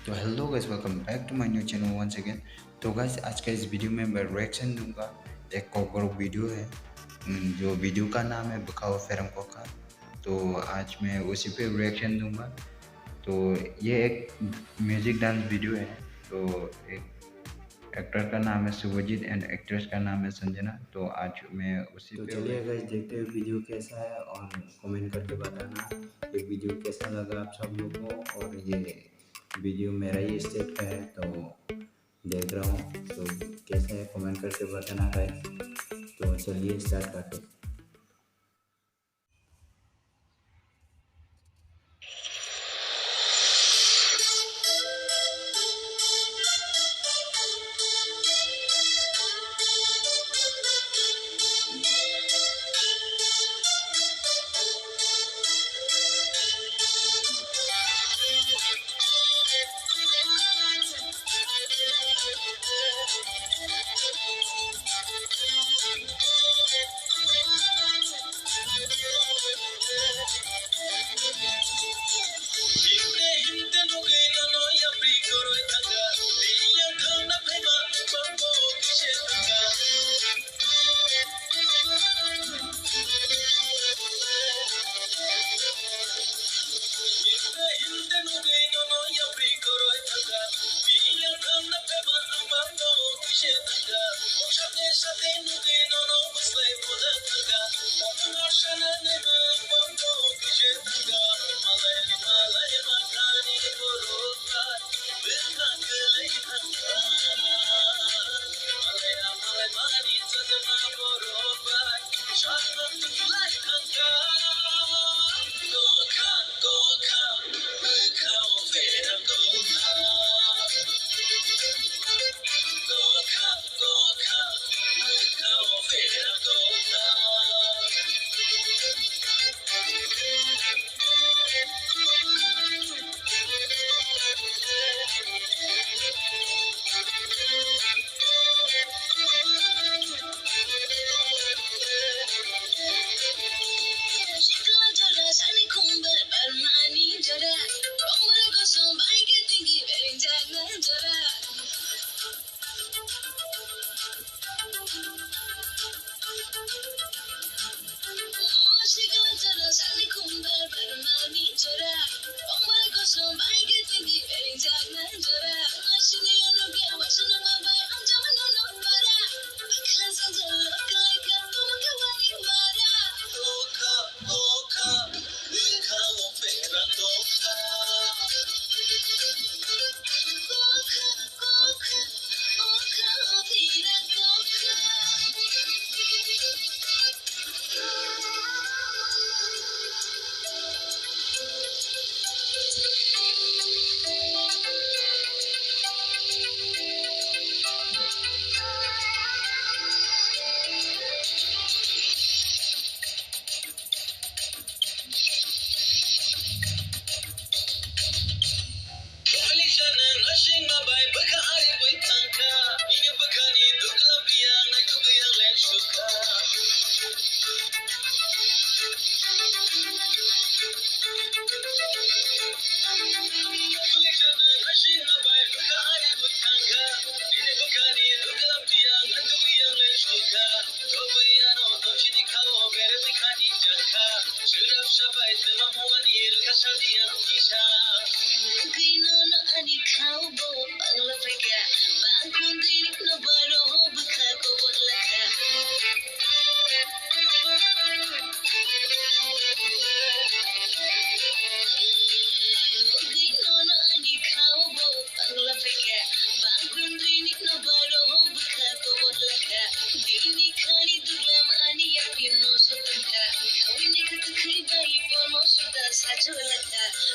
तो hello guys, welcome back to my new channel once again. तो guys, आज का इस वीडियो में मैं रिएक्शन दूंगा। एक कॉकरो वीडियो है, जो वीडियो का नाम है बखाओ फेरम कोका। तो आज मैं उसी पे रिएक्शन दूंगा। तो ये एक म्यूजिक डांस वीडियो है। तो एक एक्टर का नाम है शुभजीत एंड एक्ट्रेस का नाम है संजना। तो आज मैं उसी तो पे चलिए गाइस देखते हैं वीडियो कैसा है और कमेंट करके बताना ये वीडियो कैसा लगा आप सब लोग को। और ये वीडियो मेरा ही स्टेट का है तो देख रहा हूँ, तो कैसा है कमेंट करके बताना गाइस। तो चलिए स्टार्ट करते हैं।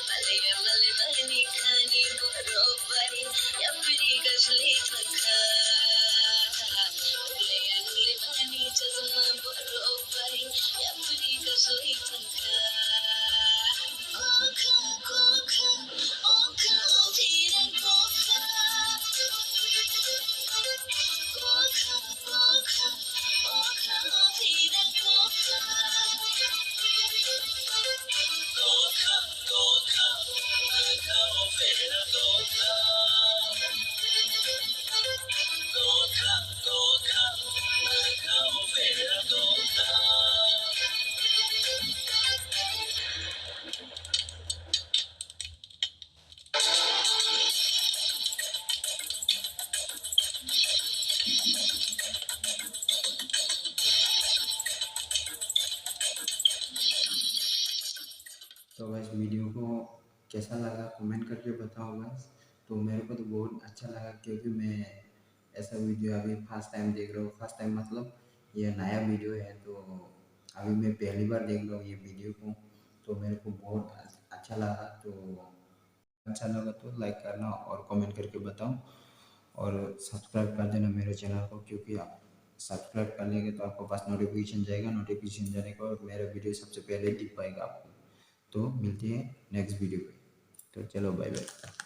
Malaya, Malaya, Nani, Kani, Boro, Bari, Yapiri, Gazli, Taka. कैसा लगा कमेंट करके बताओ गाइस। तो मेरे को तो बहुत अच्छा लगा, क्योंकि मैं ऐसा वीडियो अभी फर्स्ट टाइम देख रहा हूँ। फर्स्ट टाइम मतलब ये नया वीडियो है, तो अभी मैं पहली बार देख रहा हूँ ये वीडियो को। तो मेरे को बहुत अच्छा लगा। तो अच्छा लगा तो लाइक करना और कमेंट करके बताओ, और सब्सक्राइब कर देना मेरे चैनल को, क्योंकि आप सब्सक्राइब कर लेंगे तो आपको पास नोटिफिकेशन जाएगा। नोटिफिकेशन जाने के बाद मेरा वीडियो सबसे पहले दिख पाएगा आपको। तो मिलते हैं नेक्स्ट वीडियो पे। तो चलो बाय बाय।